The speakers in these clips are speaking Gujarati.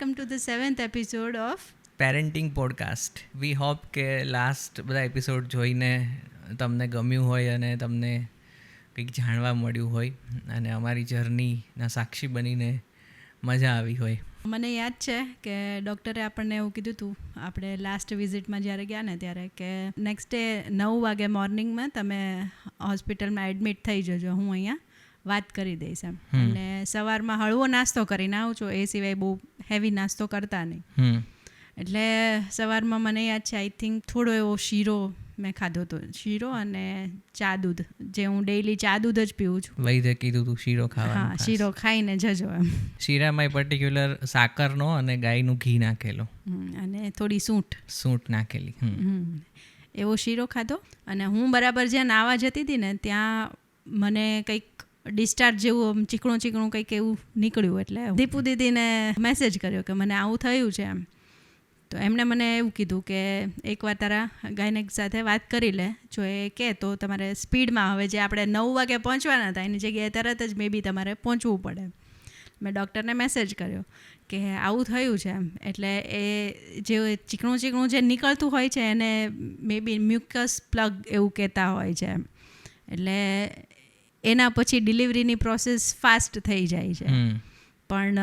welcome to the 7th episode of parenting podcast. We hope કે લાસ્ટ બધા એપિસોડ જોઈને તમને ગમ્યું હોય અને તમને કંઈક જાણવા મળ્યું હોય અને અમારી જર્નીના સાક્ષી બનીને મજા આવી હોય. મને યાદ છે કે ડૉક્ટરે આપણને એવું કીધું હતું આપણે લાસ્ટ વિઝિટમાં જ્યારે ગયા ને ત્યારે કે નેક્સ્ટ ડે 9 વાગે મોર્નિંગમાં તમે હોસ્પિટલમાં એડમિટ થઈ જજો, હું અહીંયા વાત કરી દઈશ એમ. અને સવારમાં હળવો નાસ્તો કરીને આવજો, એ સિવાય બહુ હેવી નાસ્તો કરતા નહીં. એટલે સવારમાં મને યાદ છે આઈ થિંક થોડો એવો શીરો મેં ખાધો હતો, શીરો અને ચા દૂધ, જે હું ડેઈલી ચા દૂધ જ પીવું છું. વૈદ્ય કીધું તું શીરો ખાવાનું. હા, શીરો ખાઈને જજો એમ. શીરામાં પર્ટિક્યુલર સાકરનો અને ગાયનું ઘી નાખેલો અને થોડી સૂંઠ નાખેલી, એવો શીરો ખાધો. અને હું બરાબર જ્યાં નાવા જતી હતી ને ત્યાં મને કંઈક ડિસ્ચાર્જ જેવું ચીકણું કંઈક એવું નીકળ્યું. એટલે દીપુ દીદીને મેસેજ કર્યો કે મને આવું થયું છે એમ. તો એમણે મને એવું કીધું કે એકવાર તારા ગાયનેક સાથે વાત કરી લે, જો એ કહે તો તમારે સ્પીડમાં, હવે જે આપણે 9 વાગે પહોંચવાના હતા એની જગ્યાએ તરત જ મે બી તમારે પહોંચવું પડે. મેં ડૉક્ટરને મેસેજ કર્યો કે આવું થયું છે એમ. એટલે એ જે ચીકણું જે નીકળતું હોય છે એને મે બી મ્યુકસ પ્લગ એવું કહેતા હોય છે એમ. એટલે એના પછી ડિલિવરીની પ્રોસેસ ફાસ્ટ થઈ જાય છે. પણ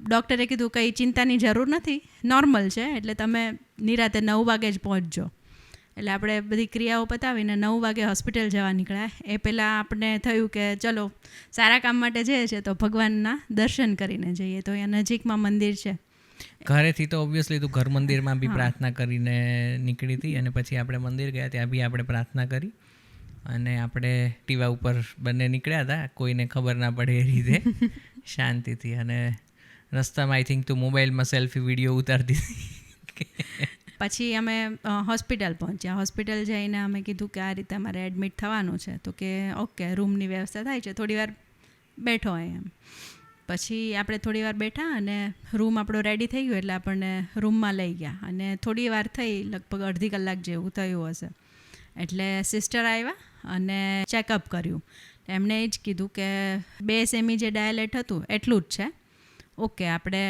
ડૉક્ટરે કીધું કંઈ ચિંતાની જરૂર નથી, નોર્મલ છે, એટલે તમે નિરાતે 9 વાગે જ પહોંચજો. એટલે આપણે બધી ક્રિયાઓ પતાવીને 9 વાગે હોસ્પિટલ જવા નીકળ્યા. એ પહેલાં આપણને થયું કે ચલો સારા કામ માટે જઈએ છીએ તો ભગવાનના દર્શન કરીને જઈએ. તો અહીંયા નજીકમાં મંદિર છે. ઘરેથી તો ઓબ્વિયસલી તું ઘર મંદિરમાં બી પ્રાર્થના કરીને નીકળી હતી અને પછી આપણે મંદિર ગયા, ત્યાં બી આપણે પ્રાર્થના કરી અને આપણે ટીવા ઉપર બંને નીકળ્યા હતા, કોઈને ખબર ના પડે એ રીતે શાંતિથી. અને રસ્તામાં આઈ થિંક તું મોબાઈલમાં સેલ્ફી વિડીયો ઉતારતી હતી. પછી અમે હોસ્પિટલ પહોંચ્યા. હોસ્પિટલ જઈને અમે કીધું કે આ રીતે અમારે એડમિટ થવાનું છે. તો કે ઓકે, રૂમની વ્યવસ્થા થાય છે, થોડી વાર બેઠો હોય એમ. પછી આપણે થોડી વાર બેઠા અને રૂમ આપણો રેડી થઈ ગયો એટલે આપણને રૂમમાં લઈ ગયા. અને થોડી વાર થઈ, લગભગ અડધી કલાક જેવું થયું હશે, એટલે સિસ્ટર આવ્યા અને ચેકઅપ કર્યું. એમણે એ જ કીધું કે 2 સેમી જે ડાયાલેટ હતું એટલું જ છે, ઓકે આપણે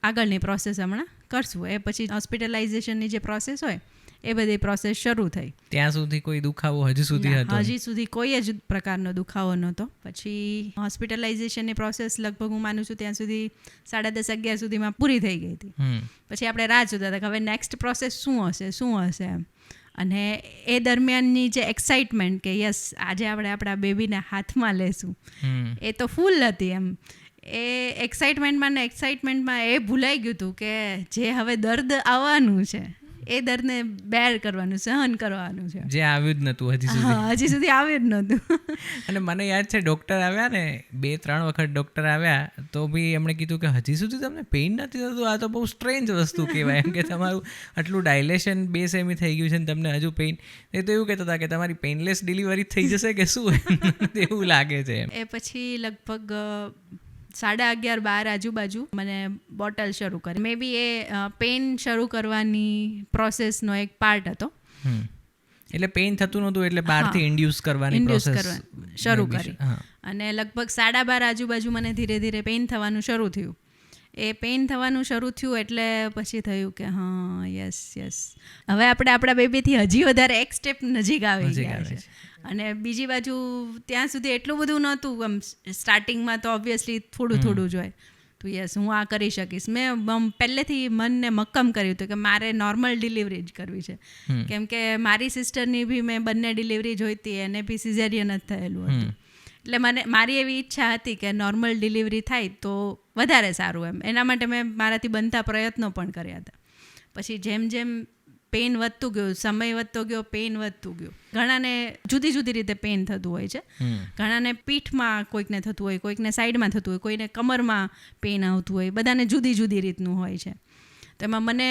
આગળની પ્રોસેસ હમણાં કરશું. એ પછી હોસ્પિટલાઇઝેશનની જે પ્રોસેસ હોય એ બધી પ્રોસેસ શરૂ થઈ. ત્યાં સુધી કોઈ દુખાવો હજી સુધી કોઈ જ પ્રકારનો દુખાવો નહોતો. પછી હોસ્પિટલાઇઝેશનની પ્રોસેસ લગભગ હું માનું છું ત્યાં સુધી 10:30-11 સુધીમાં પૂરી થઈ ગઈ હતી. પછી આપણે રાહ જોતા હતા કે હવે નેક્સ્ટ પ્રોસેસ શું હશે એમ. અને એ દરમિયાનની જે એક્સાઇટમેન્ટ કે યસ આજે આપણે આપણા બેબીને હાથમાં લેશું, એ તો ફૂલ હતી એમ. એ એક્સાઇટમેન્ટમાં એ ભૂલાઈ ગયું હતું કે જે હવે દર્દ આવવાનું છે એ દર્દને બેર કરવાનું, સહન કરવાનું છે, જે આવ્યું જ નહોતું હજી સુધી આવ્યું જ નહોતું. અને મને યાદ છે ડૉક્ટર આવ્યા ને 2-3 વખત ડૉક્ટર આવ્યા તો બી એમણે કીધું કે હજી સુધી તમને પેઇન નથી થતું. આ તો બહુ સ્ટ્રેન્જ વસ્તુ કહેવાય એમ, કે તમારું આટલું ડાયલેશન 2 સેમી થઈ ગયું છે ને તમને હજુ પેઇન. એ તો એવું કહેતા હતા કે તમારી પેઇનલેસ ડિલિવરી થઈ જશે કે શું, એવું લાગે છે એમ. એ પછી લગભગ 11:30-12 આજુબાજુ મને બોટલ શરૂ કરી. મે બી એ પેઇન શરૂ કરવાની પ્રોસેસનો એક પાર્ટ હતો. એટલે પેઇન થતું નહોતું એટલે બહારથી ઇન્ડ્યુસ કરવાની પ્રોસેસ શરૂ કરી. અને લગભગ 12:30 આજુબાજુ મને ધીરે ધીરે પેઇન થવાનું શરૂ થયું. એ પેઇન થવાનું શરૂ થયું એટલે પછી થયું કે હા યસ હવે આપણે આપણા બેબીથી હજી વધારે એક સ્ટેપ નજીક આવી ગયા છે. અને બીજી બાજુ ત્યાં સુધી એટલું બધું નહોતું એમ. સ્ટાર્ટિંગમાં તો ઓબ્વિયસલી થોડું જ હોય તો યસ હું આ કરી શકીશ. મેં પહેલેથી મનને મક્કમ કર્યું હતું કે મારે નોર્મલ ડિલિવરી જ કરવી છે. કેમ કે મારી સિસ્ટરની બી મેં બંને ડિલિવરી જોઈતી, એને બી સિઝેરિયન જ થયેલું હતું. એટલે મારી એવી ઈચ્છા હતી કે નોર્મલ ડિલિવરી થાય તો વધારે સારું એમ. એના માટે મેં મારાથી બનતા પ્રયત્નો પણ કર્યા હતા. પછી જેમ પેઇન વધતું ગયું, સમય વધતો ગયો, પેઇન વધતું ગયું. ઘણાને જુદી રીતે પેઇન થતું હોય છે. ઘણાને પીઠમાં કોઈકને થતું હોય, કોઈકને સાઈડમાં થતું હોય, કોઈને કમરમાં પેઇન આવતું હોય. બધાને જુદી રીતનું હોય છે. તો એમાં મને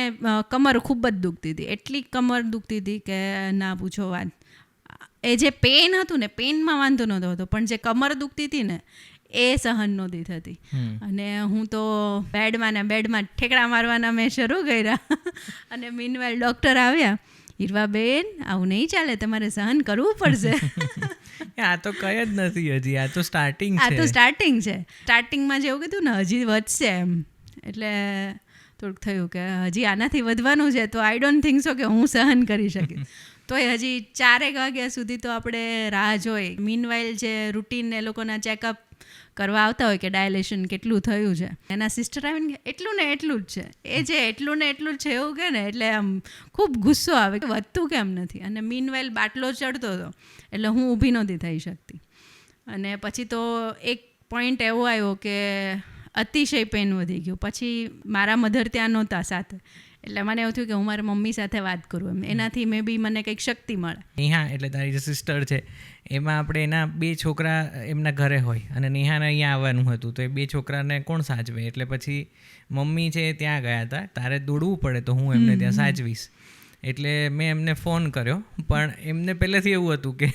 કમર ખૂબ જ દુખતી હતી. એટલી કમર દુખતી હતી કે ના પૂછો વાત. એ જે પેઇન હતું ને, પેઇનમાં વાંધો નહોતો હતો, પણ જે કમર દુખતી હતી ને એ સહન નહોતી થતી. અને હું તો બેડમાં ઠેકડા મારવાના મેં શરૂ કર્યા. અને મીનવાઇલ ડૉક્ટર આવ્યા, હીરવાબેન આવું નહીં ચાલે, તમારે સહન કરવું પડશે. આ તો કઈ જ નથી હજી, આ તો સ્ટાર્ટિંગ છે. સ્ટાર્ટિંગમાં જેવું કીધું ને હજી વધશે એમ. એટલે થોડુંક થયું કે હજી આનાથી વધવાનું છે તો આઈ ડોન્ટ થિંક સો કે હું સહન કરી શકીશ. તોય હજી 4 વાગ્યા સુધી તો આપણે રાહ જોઈ. મીનવાઇલ જે રૂટીન એ લોકોના ચેકઅપ કરવા આવતા હોય કે ડાયલેશન કેટલું થયું છે, એના સિસ્ટર આવીને કે એટલું ને એટલું જ છે. એ જે એટલું ને એટલું જ છે એવું કે ને એટલે આમ ખૂબ ગુસ્સો આવે કે વધતું કેમ નથી. અને મીનવાઇલ બાટલો ચડતો હતો એટલે હું ઊભી નહોતી થઈ શકતી. અને પછી તો એક પોઈન્ટ એવો આવ્યો કે અતિશય પેન વધી ગયું. પછી મારા મધર ત્યાં નહોતા સાથે, એટલે મને એવું થયું કે હું મારા મમ્મી સાથે વાત કરું એમ, એનાથી મે બી મને કંઈક શક્તિ મળે. નેહા એટલે તારી જે સિસ્ટર છે એમાં આપણે એના 2 છોકરા એમના ઘરે હોય અને નેહાને અહીંયા આવવાનું હતું, તો એ 2 છોકરાને કોણ સાચવે? એટલે પછી મમ્મી છે ત્યાં ગયા હતા, તારે દોડવું પડે તો હું એમને ત્યાં સાચવીશ. એટલે મેં એમને ફોન કર્યો, પણ એમને પહેલેથી એવું હતું કે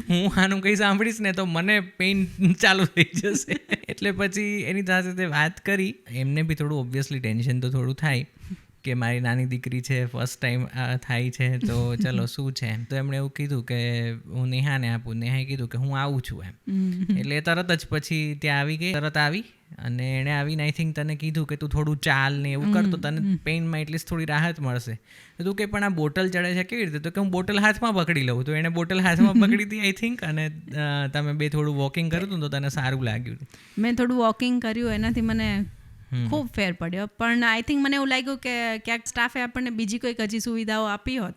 હું આનું કંઈ સાંભળીશ ને તો મને પેઇન ચાલુ થઈ જશે. એટલે પછી એની સાથે વાત કરી. એમને બી થોડું ઓબ્વિયસલી ટેન્શન તો થોડું થાય કે મારી નાની દીકરી છે, ફર્સ્ટ ટાઈમ થાય છે, તો ચલો શું છે એમ. તો એમણે એવું કીધું કે હું નેહાને આપું. નેહાએ કીધું કે હું આવું છું એમ. એટલે તરત જ પછી ત્યાં આવી ગઈ, તરત આવી. અને એણે આવીને આઈ થિંક તને કીધું કે તું થોડું ચાલ ને એવું કર તો તને પેઇનમાં એટલીસ્ટ થોડી રાહત મળશે. તો તું કે પણ આ બોટલ ચડે છે કેવી રીતે? તો કે હું બોટલ હાથમાં પકડી લઉં. તો એણે બોટલ હાથમાં પકડી હતી આઈ થિંક, અને તમે 2 થોડું વોકિંગ કર્યું હતું તો તને સારું લાગ્યું. મેં થોડું વોકિંગ કર્યું, એનાથી મને ખૂબ ફેર પડ્યો. પણ આઈ થિંક મને એવું લાગ્યું કે ક્યાંક સ્ટાફે આપણને બીજી કોઈક હજી સુવિધાઓ આપી હોત.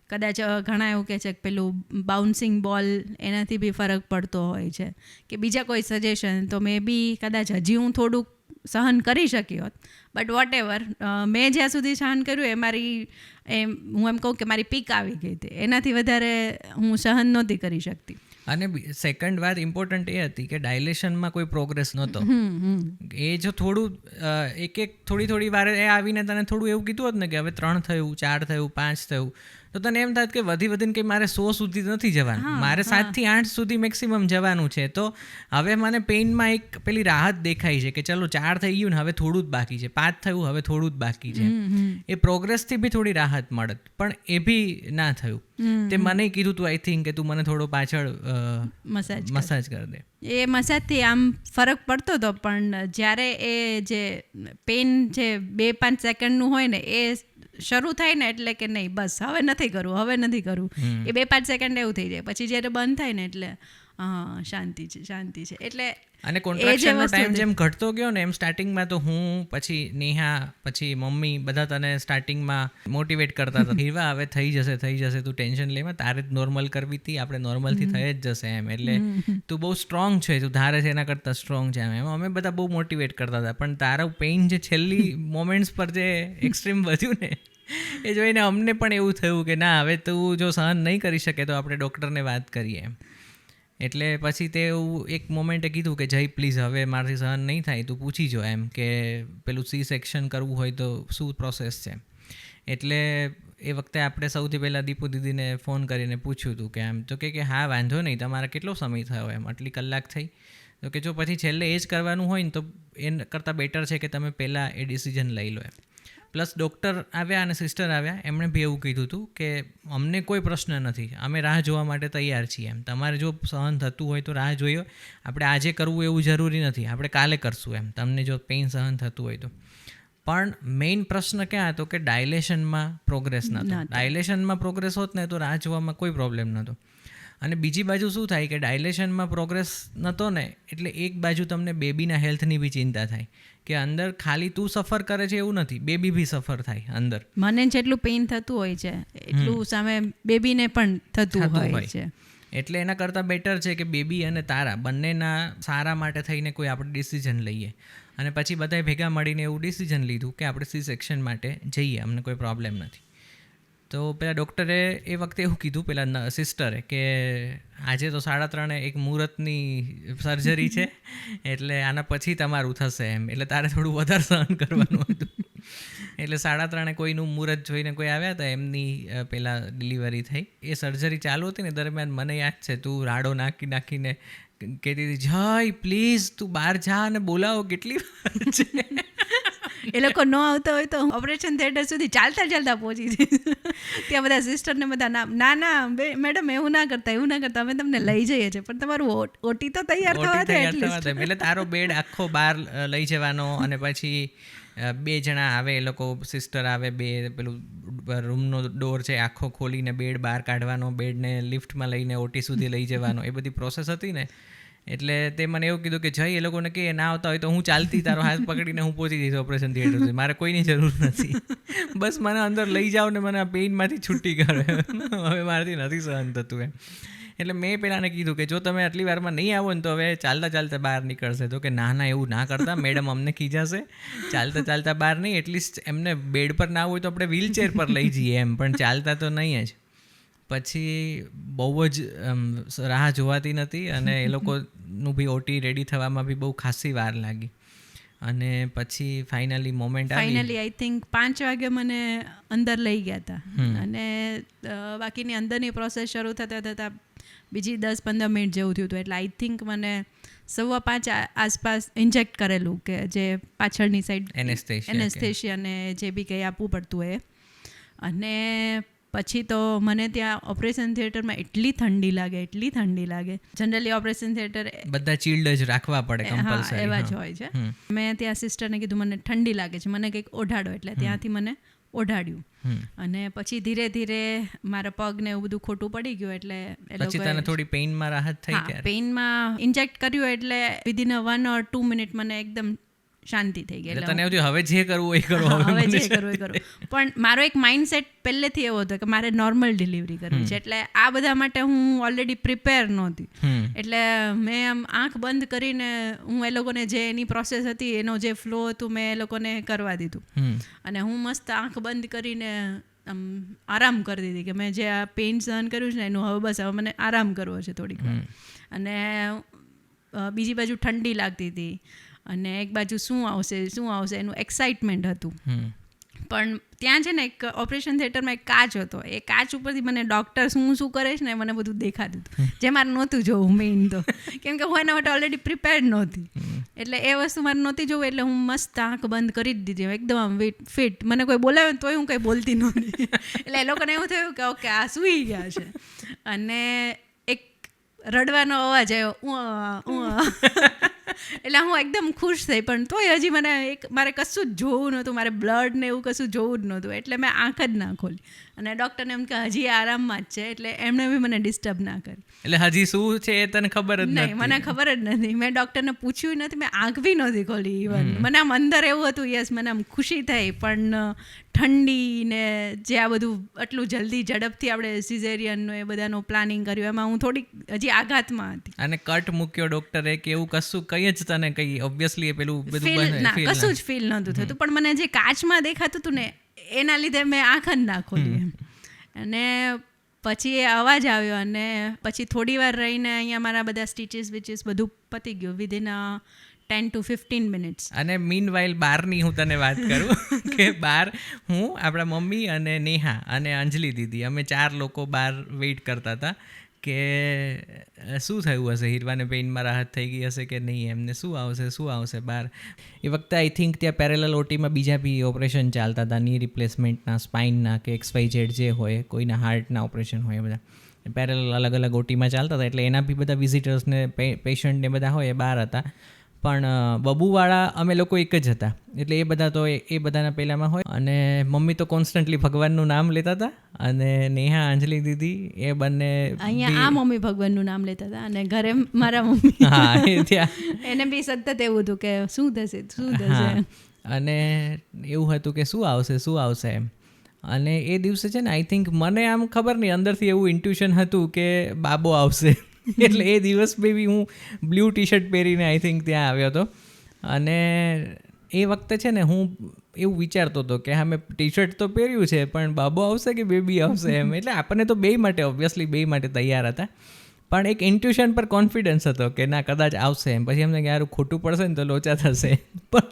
કદાચ ઘણા એવું કહે છે કે પેલું બાઉન્સિંગ બોલ, એનાથી બી ફરક પડતો હોય છે, કે બીજા કોઈ સજેશન, તો મે બી કદાચ હજી હું થોડુંક સહન કરી શકી હોત. બટ વોટ એવર, મેં જ્યાં સુધી સહન કર્યું હું એમ કહું કે મારી પીક આવી ગઈ હતી. એનાથી વધારે હું સહન નહોતી કરી શકતી. અને સેકન્ડ વાત ઇમ્પોર્ટન્ટ એ હતી કે ડાયલેશનમાં કોઈ પ્રોગ્રેસ નહોતો. એ જો થોડું થોડી વારે એ આવીને તને થોડું એવું કીધું હોત ને કે હવે 3 થયું, 4 થયું, 5 થયું, તો તને એમ થાય કે વધીને કે મારે 100 સુધી નથી જવાનું, મારે 7 થી 8 સુધી મેક્સિમમ જવાનું છે. તો હવે મને પેઇનમાં એક પેલી રાહત દેખાય છે કે ચલો 4 થઈ ગયું ને હવે થોડું જ બાકી છે, 5 થયું હવે થોડું જ બાકી છે. એ પ્રોગ્રેસથી બી થોડી રાહત મળત, પણ એ બી ના થયું. તે મને કીધું તું આઈ થિંક કે તું મને થોડો પાછળ મસાજ કરી દે. એ મસાજથી આમ ફરક પડતો હતો, પણ જ્યારે એ જે પેન જે 2-5 સેકન્ડનું હોય ને એ શરૂ થાય ને એટલે કે નહીં બસ હવે નથી કરવું, એ 2-5 સેકન્ડ એવું થઈ જાય. પછી જ્યારે બંધ થાય ને એટલે શાંતિ છે. એટલે અને કોન્ટ્રાક્શનનો ટાઈમ જેમ ઘટતો ગયો ને એમ સ્ટાર્ટિંગમાં તો હું, પછી નેહા, પછી મમ્મી બધા તને સ્ટાર્ટિંગમાં મોટિવેટ કરતા હતા, હીરવા હવે થઈ જશે, તું ટેન્શન લેવા, તારે જ નોર્મલ કરવી હતી, આપણે નોર્મલથી થઈ જ જશે એમ. એટલે તું બહુ સ્ટ્રોંગ છે, તું ધારે છે એના કરતાં સ્ટ્રોંગ છે એમ. અમે બધા બહુ મોટિવેટ કરતા હતા. પણ તારું પેઇન જે છેલ્લી મોમેન્ટ્સ પર જે એક્સ્ટ્રીમ વધ્યું ને એ જોઈને અમને પણ એવું થયું કે ના, હવે તું જો સહન નહીં કરી શકે તો આપણે ડૉક્ટરને વાત કરીએ એમ. એટલે પછી તે એક મોમેન્ટે કીધું કે જય પ્લીઝ હવે મારાથી સહન નહીં થાય, તું પૂછી જો એમ કે પેલું C-સેક્શન કરવું હોય તો શું પ્રોસેસ છે. એટલે એ વખતે આપણે સૌથી પહેલાં દીપુ દીદીને ફોન કરીને પૂછ્યું હતું કે આમ. તો કે હા વાંધો નહીં, તમારે કેટલો સમય થયો એમ? આટલી કલાક થઈ. તો કે જો પછી છેલ્લે એ જ કરવાનું હોય ને તો એ કરતાં બેટર છે કે તમે પહેલાં એ ડિસિઝન લઈ લો એમ. પ્લસ ડૉક્ટર આવ્યા અને સિસ્ટર આવ્યા, એમણે બી એવું કીધું હતું કે અમને કોઈ પ્રશ્ન નથી, અમે રાહ જોવા માટે તૈયાર છીએ એમ. તમારે જો સહન થતું હોય તો રાહ જોઈએ, આપણે આજે કરવું એવું જરૂરી નથી, આપણે કાલે કરશું એમ, તમને જો પેઇન સહન થતું હોય તો. પણ મેઇન પ્રશ્ન ક્યાં હતો કે ડાયલેશનમાં પ્રોગ્રેસ નહોતો. ડાયલેશનમાં પ્રોગ્રેસ હોત ને તો રાહ જોવામાં કોઈ પ્રોબ્લેમ નહોતો. અને બીજી બાજુ શું થાય કે ડાયલેશનમાં પ્રોગ્રેસ નહોતો ને એટલે એક બાજુ તમને બેબીના હેલ્થની બી ચિંતા થાય કે અંદર ખાલી તું સફર કરે છે એવું નથી, બેબી બી સફર થાય અંદર. મને જેટલું પેઇન થતું હોય છે એટલું સામે બેબીને પણ થતું હોય છે. એટલે એના કરતાં બેટર છે કે બેબી અને તારા બંનેના સારા માટે થઈને કોઈ આપણે ડિસિઝન લઈએ. અને પછી બધાએ ભેગા મળીને એવું ડિસિઝન લીધું કે આપણે C-સેક્શન માટે જઈએ, અમને કોઈ પ્રોબ્લેમ નથી. તો પેલા ડૉક્ટરે એ વખતે એવું કીધું, પેલા સિસ્ટરે, કે આજે તો 3:30 એક મુહૂર્તની સર્જરી છે, એટલે આના પછી તમારું થશે એમ. એટલે તારે થોડું વધારે સહન કરવાનું હતું. એટલે 3:30 કોઈનું મુહૂર્ત જોઈને કોઈ આવ્યા હતા, એમની પેલા ડિલિવરી થઈ. એ સર્જરી ચાલુ હતી ને દરમિયાન મને યાદ છે તું રાડો નાખીને કહેતી હતી, જય પ્લીઝ તું બહાર જા અને બોલાવો, કેટલી વાર છે. એ લોકો ન આવતા હોય તો ઓપરેશન થિયેટર સુધી ચાલતા પહોંચી જઈએ. ત્યાં બધા સિસ્ટરને બધા ના મેડમ એવું ના કરતા, અમે તમને લઈ જઈએ છીએ, પણ તમારું ઓટી તો તૈયાર થવા દે. એટલે તારો બેડ આખો બહાર લઈ જવાનો અને પછી બે જણા આવે, એ લોકો સિસ્ટર આવે, બે પેલું રૂમનો ડોર છે આખો ખોલીને બેડ બહાર કાઢવાનો, બેડને લિફ્ટમાં લઈને ઓટી સુધી લઈ જવાનો, એ બધી પ્રોસેસ હતી ને. એટલે તે મને એવું કીધું કે જઈ એ લોકોને કે ના આવતા હોય તો હું ચાલતી તારો હાથ પકડીને હું પહોંચી જઈશ ઓપરેશન થિયેટર સુધી, મારે કોઈની જરૂર નથી. બસ મને અંદર લઈ જાઓ ને મને આ પેઇનમાંથી છૂટી કરે, હવે મારાથી નથી સહન થતું એમ. એટલે મેં પેલાને કીધું કે જો તમે આટલી વારમાં નહીં આવો ને તો હવે ચાલતા ચાલતા બહાર નીકળશે. તો કે ના એવું ના કરતા મેડમ, અમને ખીજાશે, ચાલતા ચાલતા બહાર નહીં, એટલીસ્ટ એમને બેડ પર ના હોય તો આપણે વ્હીલચેર પર લઈ જઈએ એમ, પણ ચાલતા તો નહીં જ. પછી બહુ જ રાહ જોવાતી નથી અને એ લોકોનું બી ઓટી રેડી થવામાં બી બહુ ખાસી વાર લાગી. અને પછી ફાઇનલી આઈ થિંક 5 વાગે મને અંદર લઈ ગયા હતા અને બાકીની અંદરની પ્રોસેસ શરૂ થતાં બીજી 10-15 મિનિટ જેવું થયું હતું. એટલે આઈ થિંક મને 5:15 આસપાસ ઇન્જેક્ટ કરેલું, કે જે પાછળની સાઈડ એનેસ્થેશિયા અને જે બી કંઈ આપવું પડતું એ. અને પછી તો મને ત્યાં ઓપરેશન થિયેટરમાં એટલી ઠંડી લાગે. જનરલી ઓપરેશન થિયેટર બધા ચીલ્ડ જ રાખવા પડે, કમ્પલસરી એવા જ હોય છે. મેં ત્યાં સિસ્ટરને કીધું મને ઠંડી લાગે છે, મને કંઈક ઓઢાડો, એટલે ત્યાંથી મને ઓઢાડ્યું. અને પછી ધીરે ધીરે મારા પગને એવું બધું ખોટું પડી ગયું. એટલે પછી તને થોડી પેઇનમાં રાહત થઈ? પેઇનમાં ઇન્જેક્ટ કર્યું એટલે વિધિન 1 or 2 મિનિટ મને એકદમ શાંતિ થઈ ગઈ. તને એવું હવે જે કરવું એ કરો, હવે જે કરવું એ કરો. પણ મારો એક માઇન્ડસેટ પહેલેથી એવો હતો કે મારે નોર્મલ ડિલિવરી કરવી છે, એટલે આ બધા માટે હું ઓલરેડી પ્રિપેર નહોતી. એટલે મેં આમ આંખ બંધ કરીને હું એ લોકોને જે એની પ્રોસેસ હતી, એનો જે ફ્લો હતું, મેં એ લોકોને કરવા દીધું. અને હું મસ્ત આંખ બંધ કરીને આમ આરામ કરી દીધી કે મેં જે આ પેઇન સહન કર્યું છે ને એનું હવે બસ હવે મને આરામ કરવો છે થોડીક વાર. અને બીજી બાજુ ઠંડી લાગતી હતી અને એક બાજુ શું આવશે એનું એક્સાઇટમેન્ટ હતું. પણ ત્યાં છે ને એક ઓપરેશન થિયેટરમાં એક કાચ હતો, એ કાચ ઉપરથી મને ડૉક્ટર શું કરે છે ને મને બધું દેખાતું હતું, જે મારે નહોતું જોવું મેઇન તો, કેમ કે હું એના માટે ઓલરેડી પ્રિપેર્ડ નહોતી. એટલે એ વસ્તુ મારે નહોતી જોવું, એટલે હું મસ્ત આંખ બંધ કરી જ દીધી, એકદમ આમ ફિટ. મને કોઈ બોલાવે ને તોય હું કંઈ બોલતી નહોતી. એટલે એ લોકોને એવું થયું કે ઓકે આ સૂઈ ગયા છે. અને એક રડવાનો અવાજ આવ્યો, એટલે હું એકદમ ખુશ થઈ. પણ તોય હજી મારે કશું જ જોવું નહોતું, મારે બ્લડ ને એવું કશું જોવું જ નહોતું. એટલે મેં આંખ જ ના ખોલી. અને ડૉક્ટરને એમ કે હજી આરામમાં જ છે, એટલે એમણે બી મને ડિસ્ટર્બ ના કરી. એટલે હજી શું છે એ તને ખબર જ નહીં? મને ખબર જ નથી. મેં ડૉક્ટરને પૂછ્યું નથી, મેં આંખ બી નહોતી ખોલી ઇવન. મને આમ અંદર એવું હતું, યસ મને આમ ખુશી થઈ, પણ ઠંડી ને જે આ બધું આટલું જલ્દી ઝડપથી આપણે સિઝેરિયનનું એ બધાનું પ્લાનિંગ કર્યું, એમાં હું થોડીક હજી આઘાતમાં હતી. અને કટ મૂક્યો ડૉક્ટરે કે એવું કશું કંઈ જ તને કંઈ ઓબ્વિયસલી પેલું બધું કશું જ ફીલ નહોતું થતું, પણ મને જે કાચમાં દેખાતું હતું ને એના લીધે મેં આંખ જ ના ખોલી એમ. અને પછી એ અવાજ આવ્યો અને પછી થોડી વાર રહીને અહીંયા મારા બધા સ્ટીચીસ બધું પતી ગયું વિધિન 10 to 15 મિનિટ્સ. અને મીન વાઇલ બહારની હું તને વાત કરું કે બહાર હું, આપણા મમ્મી અને નેહા અને અંજલિ દીદી, અમે 4 લોકો બહાર વેઇટ કરતા હતા કે શું થયું હશે, હીરવાને પેઇનમાં રાહત થઈ ગઈ હશે કે નહીં, એમને શું આવશે બહાર. એ વખતે આઈ થિંક ત્યાં પેરેલલ ઓટીમાં બીજા બી ઓપરેશન ચાલતા હતા, ની રિપ્લેસમેન્ટના, સ્પાઇનના કે XYZ જે હોય, કોઈના હાર્ટના ઓપરેશન હોય, બધા પેરેલલ અલગ અલગ ઓટીમાં ચાલતા હતા. એટલે એના બી બધા વિઝિટર્સને પેશન્ટને બધા હોય એ બહાર હતા. પણ બબુવાળા અમે લોકો એક જ હતા, એટલે એ બધા તો એ બધાના પહેલાંમાં હોય. અને મમ્મી તો કોન્સ્ટન્ટલી ભગવાનનું નામ લેતા હતા, અને નેહા, અંજલિ દીદી એ બંને અહીંયા આ મમ્મી ભગવાનનું નામ લેતા હતા, અને ઘરે મારા મમ્મી, હા એ ત્યાં એને બી સતત એવું હતું કે શું થશે. અને એવું હતું કે શું આવશે એમ. અને એ દિવસે છે ને આઈ થિંક મને આમ ખબર નહીં, અંદરથી એવું ઇન્ટ્યુશન હતું કે બાબો આવશે. એટલે એ દિવસ બી હું બ્લુ ટી-શર્ટ પહેરીને આઈ થિંક ત્યાં આવ્યો હતો. અને એ વખતે છે ને હું એવું વિચારતો હતો કે હા મેં ટી-શર્ટ તો પહેર્યું છે, પણ બાબો આવશે કે બેબી આવશે એમ. એટલે આપણને તો બે માટે ઓબ્વિયસલી બે માટે તૈયાર હતા, પણ એક ઇન્ટ્યુશન પર કોન્ફિડન્સ હતો કે ના કદાચ આવશે એમ. પછી એમને કે યાર ખોટું પડશે ને તો લોચા થશે. પણ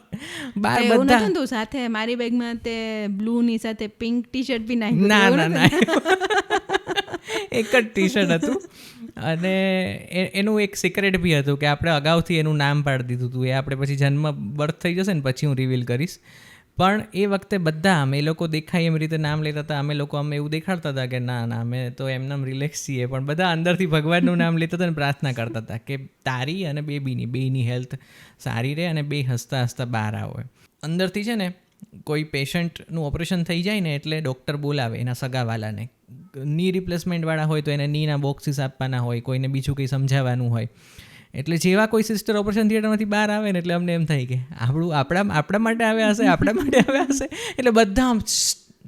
બાર બધા તું સાથે મારી બેગમાં તે બ્લુની સાથે પિંક ટી-શર્ટ બી નાખી? ના એક જ ટી-શર્ટ હતું. અને એનું એક સિક્રેટ બી હતું કે આપણે અગાઉથી એનું નામ પાડી દીધું હતું. એ આપણે પછી બર્થ થઈ જશે ને પછી હું રિવીલ કરીશ. પણ એ વખતે બધા અમે લોકો દેખાય એમ રીતે નામ લેતા હતા. અમે લોકો અમે એવું દેખાડતા હતા કે ના અમે તો એમનામ રિલેક્સ છીએ, પણ બધા અંદરથી ભગવાનનું નામ લેતા હતા અને પ્રાર્થના કરતા હતા કે તારી અને બેબીની બેયની હેલ્થ સારી રહે અને બે હસતા હસતા બહાર આવે. અંદરથી છે ને કોઈ પેશન્ટનું ઓપરેશન થઈ જાય ને એટલે ડૉક્ટર બોલાવે એના સગાવાલાને. ની રિપ્લેસમેન્ટવાળા હોય તો એને નીના બોક્સીસ આપવાના હોય, કોઈને બીજું કંઈ સમજાવવાનું હોય. એટલે જેવા કોઈ સિસ્ટર ઓપરેશન થિયેટરમાંથી બહાર આવે ને એટલે અમને એમ થાય કે આપણા માટે આવ્યા હશે, આપણા માટે આવ્યા હશે. એટલે બધા આમ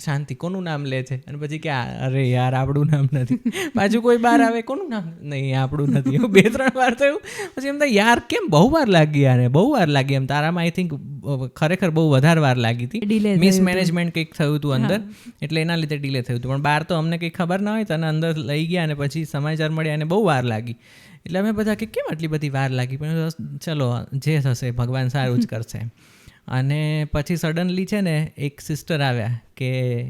શાંતિ, કોનું નામ લે છે, અને પછી કે અરે યાર આપણું નામ નથી. પાછું કોઈ બહાર આવે, કોનું નામ, નહીં આપણું નથી. એવું 2-3 વાર થયું. પછી એમ થાય યાર કેમ બહુ વાર લાગી, યાર બહુ વાર લાગી. એમ તારામાં આઈ થિંક ખરેખર બહુ વધારે વાર લાગી હતી. મિસમેનેજમેન્ટ કંઈક થયું હતું અંદર, એટલે એના લીધે ડિલે થયું હતું. પણ બહાર તો અમને કંઈ ખબર ના હોય, તને અંદર લઈ ગયા અને પછી સમાચાર મળ્યા અને બહુ વાર લાગી. એટલે અમે બધા કે કેમ આટલી બધી વાર લાગી, પણ ચલો જે થશે ભગવાન સારું જ કરશે. અને પછી સડનલી છે ને એક સિસ્ટર આવ્યા કે